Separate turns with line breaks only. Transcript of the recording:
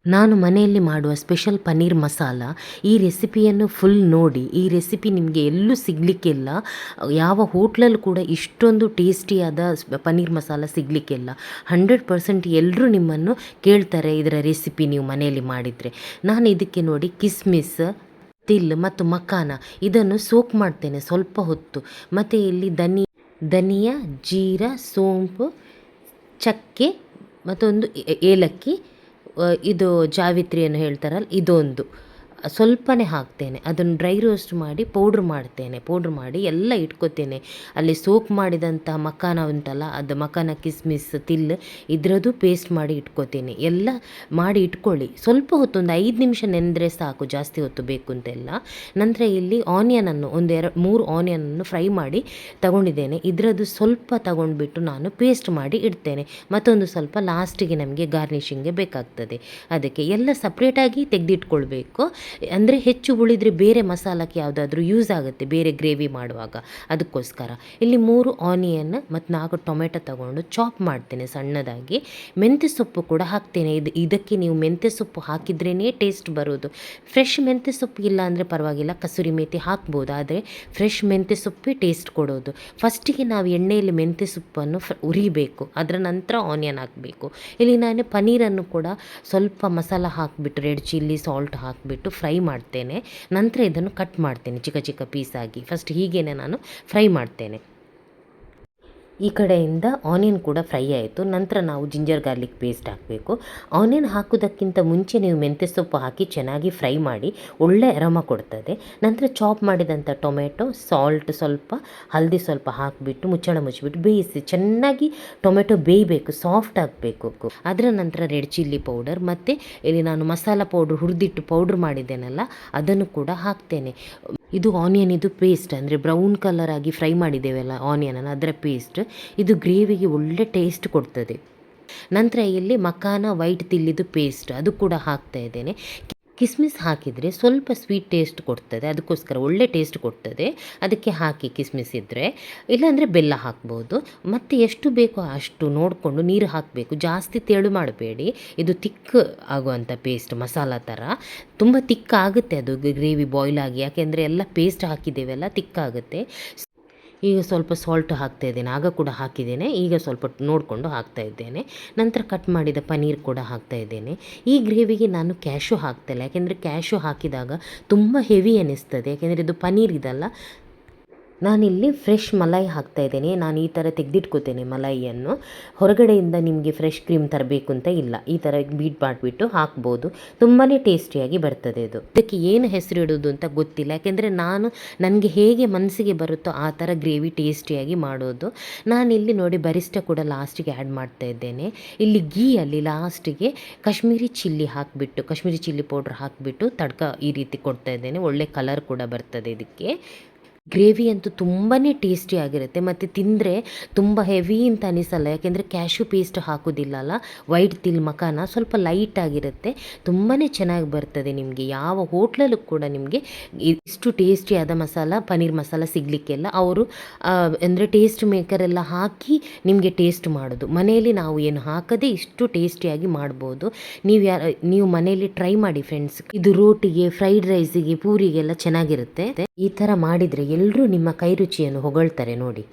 ನಾನು ಮನೆಯಲ್ಲಿ ಮಾಡುವ ಸ್ಪೆಷಲ್ ಪನ್ನೀರ್ ಮಸಾಲ, ಈ ರೆಸಿಪಿಯನ್ನು ಫುಲ್ ನೋಡಿ. ಈ ರೆಸಿಪಿ ನಿಮಗೆ ಎಲ್ಲೂ ಸಿಗಲಿಕ್ಕಿಲ್ಲ. ಯಾವ ಹೋಟ್ಲಲ್ಲೂ ಕೂಡ ಇಷ್ಟೊಂದು ಟೇಸ್ಟಿಯಾದ ಪನ್ನೀರ್ ಮಸಾಲ ಸಿಗಲಿಕ್ಕಿಲ್ಲ. 100% ಎಲ್ಲರೂ ನಿಮ್ಮನ್ನು ಕೇಳ್ತಾರೆ ಇದರ ರೆಸಿಪಿ ನೀವು ಮನೆಯಲ್ಲಿ ಮಾಡಿದರೆ. ನಾನು ಇದಕ್ಕೆ ನೋಡಿ ಕಿಸ್ಮಿಸ್, ತಿಲ್ ಮತ್ತು ಮಖಾನ ಇದನ್ನು ಸೋಕ್ ಮಾಡ್ತೇನೆ ಸ್ವಲ್ಪ ಹೊತ್ತು. ಮತ್ತು ಇಲ್ಲಿ ಧನಿಯಾ, ಜೀರಾ, ಸೋಂಪು, ಚಕ್ಕೆ ಮತ್ತೊಂದು ಏಲಕ್ಕಿ, ಇದು ಜಾವಿತ್ರಿಯನ್ನು ಹೇಳ್ತಾರಲ್ಲ ಇದೊಂದು ಸ್ವಲ್ಪನೇ ಹಾಕ್ತೇನೆ. ಅದನ್ನು ಡ್ರೈ ರೋಸ್ಟ್ ಮಾಡಿ ಪೌಡ್ರ್ ಮಾಡಿ ಎಲ್ಲ ಇಟ್ಕೊತೇನೆ. ಅಲ್ಲಿ ಸೋಕ್ ಮಾಡಿದಂಥ ಮಖಾನ ಉಂಟಲ್ಲ, ಅದು ಮಖಾನ, ಕಿಸ್ಮಿಸ್, ತಿಲ್ ಇದರದ್ದು ಪೇಸ್ಟ್ ಮಾಡಿ ಇಟ್ಕೊತೇನೆ. ಎಲ್ಲ ಮಾಡಿ ಇಟ್ಕೊಳ್ಳಿ. ಸ್ವಲ್ಪ ಹೊತ್ತು ಒಂದು 5 ನಿಮಿಷ ನೆನೆದ್ರೆ ಸಾಕು, ಜಾಸ್ತಿ ಹೊತ್ತು ಬೇಕು ಅಂತೆಲ್ಲ. ನಂತರ ಇಲ್ಲಿ ಆನಿಯನನ್ನು 3 ಆನಿಯನನ್ನು ಫ್ರೈ ಮಾಡಿ ತಗೊಂಡಿದ್ದೇನೆ. ಇದರದ್ದು ಸ್ವಲ್ಪ ತಗೊಂಡ್ಬಿಟ್ಟು ನಾನು ಪೇಸ್ಟ್ ಮಾಡಿ ಇಡ್ತೇನೆ. ಮತ್ತೊಂದು ಸ್ವಲ್ಪ ಲಾಸ್ಟಿಗೆ ನಮಗೆ ಗಾರ್ನಿಷಿಂಗ್ಗೆ ಬೇಕಾಗ್ತದೆ. ಅದಕ್ಕೆ ಎಲ್ಲ ಸಪ್ರೇಟಾಗಿ ತೆಗೆದಿಟ್ಕೊಳ್ಬೇಕು. ಅಂದರೆ ಹೆಚ್ಚು ಉಳಿದರೆ ಬೇರೆ ಮಸಾಲಕ್ಕೆ ಯಾವುದಾದ್ರೂ ಯೂಸ್ ಆಗುತ್ತೆ, ಬೇರೆ ಗ್ರೇವಿ ಮಾಡುವಾಗ. ಅದಕ್ಕೋಸ್ಕರ ಇಲ್ಲಿ 3 ಆನಿಯನ್ ಮತ್ತು 4 ಟೊಮೆಟೊ ತಗೊಂಡು ಚಾಪ್ ಮಾಡ್ತೇನೆ ಸಣ್ಣದಾಗಿ. ಮೆಂತ್ಯ ಸೊಪ್ಪು ಕೂಡ ಹಾಕ್ತೇನೆ. ಇದಕ್ಕೆ ನೀವು ಮೆಂತ್ಯ ಸೊಪ್ಪು ಹಾಕಿದ್ರೇ ಟೇಸ್ಟ್ ಬರೋದು. ಫ್ರೆಶ್ ಮೆಂತ್ಯ ಸೊಪ್ಪು ಇಲ್ಲ ಅಂದರೆ ಪರವಾಗಿಲ್ಲ, ಕಸೂರಿ ಮೇಥಿ ಹಾಕ್ಬೋದು. ಆದರೆ ಫ್ರೆಶ್ ಮೆಂತ್ಯ ಸೊಪ್ಪೇ ಟೇಸ್ಟ್ ಕೊಡೋದು. ಫಸ್ಟಿಗೆ ನಾವು ಎಣ್ಣೆಯಲ್ಲಿ ಮೆಂತ್ಯ ಸೊಪ್ಪನ್ನು ಉರಿಬೇಕು, ಅದರ ನಂತರ ಆನಿಯನ್ ಹಾಕಬೇಕು. ಇಲ್ಲಿ ನಾನು ಪನ್ನೀರನ್ನು ಕೂಡ ಸ್ವಲ್ಪ ಮಸಾಲ ಹಾಕಿಬಿಟ್ಟು, ರೆಡ್ ಚಿಲ್ಲಿ, ಸಾಲ್ಟ್ ಹಾಕಿಬಿಟ್ಟು ಫ್ರೈ ಮಾಡ್ತೇನೆ. ನಂತರ ಇದನ್ನು ಕಟ್ ಮಾಡ್ತೇನೆ ಚಿಕ್ಕ ಚಿಕ್ಕ ಪೀಸಾಗಿ. ಫಸ್ಟ್ ಹೀಗೇನೆ ನಾನು ಫ್ರೈ ಮಾಡ್ತೇನೆ. ಈ ಕಡೆಯಿಂದ ಆನಿಯನ್ ಕೂಡ ಫ್ರೈ ಆಯಿತು. ನಂತರ ನಾವು ಜಿಂಜರ್ ಗಾರ್ಲಿಕ್ ಪೇಸ್ಟ್ ಹಾಕಬೇಕು. ಆನಿಯನ್ ಹಾಕೋದಕ್ಕಿಂತ ಮುಂಚೆ ನೀವು ಮೆಂತ್ಯ ಸೊಪ್ಪು ಹಾಕಿ ಚೆನ್ನಾಗಿ ಫ್ರೈ ಮಾಡಿ, ಒಳ್ಳೆ ಅರೋಮ ಕೊಡ್ತದೆ. ನಂತರ ಚಾಪ್ ಮಾಡಿದಂಥ ಟೊಮೆಟೊ, ಸಾಲ್ಟ್ ಸ್ವಲ್ಪ, ಹಲ್ದಿ ಸ್ವಲ್ಪ ಹಾಕಿಬಿಟ್ಟು ಮುಚ್ಚಳ ಮುಚ್ಚಿಬಿಟ್ಟು ಬೇಯಿಸಿ ಚೆನ್ನಾಗಿ. ಟೊಮೆಟೊ ಬೇಯಬೇಕು, ಸಾಫ್ಟ್ ಆಗಬೇಕು. ಅದರ ನಂತರ ರೆಡ್ ಚಿಲ್ಲಿ ಪೌಡರ್ ಮತ್ತು ಇಲ್ಲಿ ನಾನು ಮಸಾಲ ಪೌಡ್ರ್ ಹುರಿದಿಟ್ಟು ಪೌಡ್ರ್ ಮಾಡಿದ್ದೇನಲ್ಲ ಅದನ್ನು ಕೂಡ ಹಾಕ್ತೇನೆ. ಇದು ಆನಿಯನ್ ಇದು ಪೇಸ್ಟ್, ಅಂದರೆ ಬ್ರೌನ್ ಕಲರ್ ಆಗಿ ಫ್ರೈ ಮಾಡಿದ್ದೇವಲ್ಲ ಆನಿಯನನ್ನು, ಅದರ ಪೇಸ್ಟ್. ಇದು ಗ್ರೇವಿಗೆ ಒಳ್ಳೆ ಟೇಸ್ಟ್ ಕೊಡ್ತದೆ. ನಂತರ ಇಲ್ಲಿ ಮಖಾನ, ವೈಟ್ ತಿಲ್ಲಿದು ಪೇಸ್ಟ್ ಅದು ಕೂಡ ಹಾಕ್ತಾ ಇದ್ದೇನೆ. ಕಿಸ್ಮಿಸ್ ಹಾಕಿದರೆ ಸ್ವಲ್ಪ ಸ್ವೀಟ್ ಟೇಸ್ಟ್ ಕೊಡ್ತದೆ, ಅದಕ್ಕೋಸ್ಕರ ಒಳ್ಳೆ ಟೇಸ್ಟ್ ಕೊಡ್ತದೆ. ಅದಕ್ಕೆ ಹಾಕಿ ಕಿಸ್ಮಿಸ್ ಇದ್ದರೆ, ಇಲ್ಲಾಂದರೆ ಬೆಲ್ಲ ಹಾಕ್ಬೋದು. ಮತ್ತು ಎಷ್ಟು ಬೇಕೋ ಅಷ್ಟು ನೋಡಿಕೊಂಡು ನೀರು ಹಾಕಬೇಕು, ಜಾಸ್ತಿ ತೆಳು ಮಾಡಬೇಡಿ. ಇದು ತಿಕ್ ಆಗುವಂಥ ಪೇಸ್ಟ್, ಮಸಾಲ ಥರ ತುಂಬ ತಿಕ್ ಆಗುತ್ತೆ ಅದು ಗ್ರೇವಿ ಬಾಯ್ಲ್ ಆಗಿ, ಯಾಕೆಂದರೆ ಎಲ್ಲ ಪೇಸ್ಟ್ ಹಾಕಿದ್ದೇವೆಲ್ಲ ತಿಕ್ಕಾಗುತ್ತೆ. ಈಗ ಸ್ವಲ್ಪ ಸಾಲ್ಟ್ ಹಾಕ್ತಾ ಇದ್ದೇನೆ, ಆಗ ಕೂಡ ಹಾಕಿದ್ದೇನೆ, ಈಗ ಸ್ವಲ್ಪ ನೋಡಿಕೊಂಡು ಹಾಕ್ತಾ ಇದ್ದೇನೆ. ನಂತರ ಕಟ್ ಮಾಡಿದ ಪನ್ನೀರ್ ಕೂಡ ಹಾಕ್ತಾ ಇದ್ದೇನೆ. ಈ ಗ್ರೇವಿಗೆ ನಾನು ಕ್ಯಾಶು ಹಾಕ್ತಾಯಿಲ್ಲ, ಯಾಕೆಂದರೆ ಕ್ಯಾಶು ಹಾಕಿದಾಗ ತುಂಬ ಹೆವಿ ಅನ್ನಿಸ್ತದೆ, ಯಾಕೆಂದರೆ ಇದು ಪನ್ನೀರ್ ಇದಲ್ಲ. ನಾನಿಲ್ಲಿ ಫ್ರೆಶ್ ಮಲಾಯಿ ಹಾಕ್ತಾಯಿದ್ದೇನೆ. ನಾನು ಈ ಥರ ತೆಗೆದಿಟ್ಕೋತೇನೆ ಮಲಾಯಿಯನ್ನು. ಹೊರಗಡೆಯಿಂದ ನಿಮಗೆ ಫ್ರೆಶ್ ಕ್ರೀಮ್ ತರಬೇಕು ಅಂತ ಇಲ್ಲ, ಈ ಥರ ಬೀಟ್ ಮಾಡಿಬಿಟ್ಟು ಹಾಕ್ಬೋದು. ತುಂಬಾ ಟೇಸ್ಟಿಯಾಗಿ ಬರ್ತದೆ ಇದು. ಇದಕ್ಕೆ ಏನು ಹೆಸರು ಇಡೋದು ಅಂತ ಗೊತ್ತಿಲ್ಲ, ಯಾಕೆಂದರೆ ನನಗೆ ಹೇಗೆ ಮನಸ್ಸಿಗೆ ಬರುತ್ತೋ ಆ ಥರ ಗ್ರೇವಿ ಟೇಸ್ಟಿಯಾಗಿ ಮಾಡೋದು. ನಾನಿಲ್ಲಿ ನೋಡಿ ಬರಿಸ್ಟ ಕೂಡ ಲಾಸ್ಟಿಗೆ ಆ್ಯಡ್ ಮಾಡ್ತಾ ಇದ್ದೇನೆ. ಇಲ್ಲಿ ಗೀಯಲ್ಲಿ ಲಾಸ್ಟಿಗೆ ಕಾಶ್ಮೀರಿ ಚಿಲ್ಲಿ ಪೌಡ್ರ್ ಹಾಕಿಬಿಟ್ಟು ತಡ್ಕ ಈ ರೀತಿ ಕೊಡ್ತಾ ಇದ್ದೇನೆ. ಒಳ್ಳೆ ಕಲರ್ ಕೂಡ ಬರ್ತದೆ ಇದಕ್ಕೆ. ಗ್ರೇವಿ ಅಂತೂ ತುಂಬಾ ಟೇಸ್ಟಿಯಾಗಿರುತ್ತೆ, ಮತ್ತು ತಿಂದರೆ ತುಂಬ ಹೆವಿ ಅಂತ ಅನಿಸಲ್ಲ, ಯಾಕೆಂದರೆ ಕ್ಯಾಶು ಪೇಸ್ಟ್ ಹಾಕೋದಿಲ್ಲಲ್ಲ. ವೈಟ್ ತಿಲ್ ಮಖಾನ ಸ್ವಲ್ಪ ಲೈಟಾಗಿರುತ್ತೆ, ತುಂಬಾ ಚೆನ್ನಾಗಿ ಬರ್ತದೆ. ನಿಮಗೆ ಯಾವ ಹೋಟ್ಲಲ್ಲೂ ಕೂಡ ನಿಮಗೆ ಇಷ್ಟು ಟೇಸ್ಟಿಯಾದ ಪನ್ನೀರ್ ಮಸಾಲ ಸಿಗಲಿಕ್ಕೆಲ್ಲ ಅವರು ಅಂದರೆ ಟೇಸ್ಟ್ ಮೇಕರೆಲ್ಲ ಹಾಕಿ ನಿಮಗೆ ಟೇಸ್ಟ್ ಮಾಡೋದು. ಮನೆಯಲ್ಲಿ ನಾವು ಏನು ಹಾಕದೆ ಇಷ್ಟು ಟೇಸ್ಟಿಯಾಗಿ ಮಾಡ್ಬೋದು. ನೀವು ಮನೆಯಲ್ಲಿ ಟ್ರೈ ಮಾಡಿ ಫ್ರೆಂಡ್ಸ್. ಇದು ರೋಟಿಗೆ, ಫ್ರೈಡ್ ರೈಸಿಗೆ, ಪೂರಿಗೆಲ್ಲ ಚೆನ್ನಾಗಿರುತ್ತೆ. ಈ ಥರ ಮಾಡಿದರೆ ಎಲ್ಲರೂ ನಿಮ್ಮ ಕೈ ರುಚಿಯನ್ನು ಹೊಗಳ್ತಾರೆ ನೋಡಿ.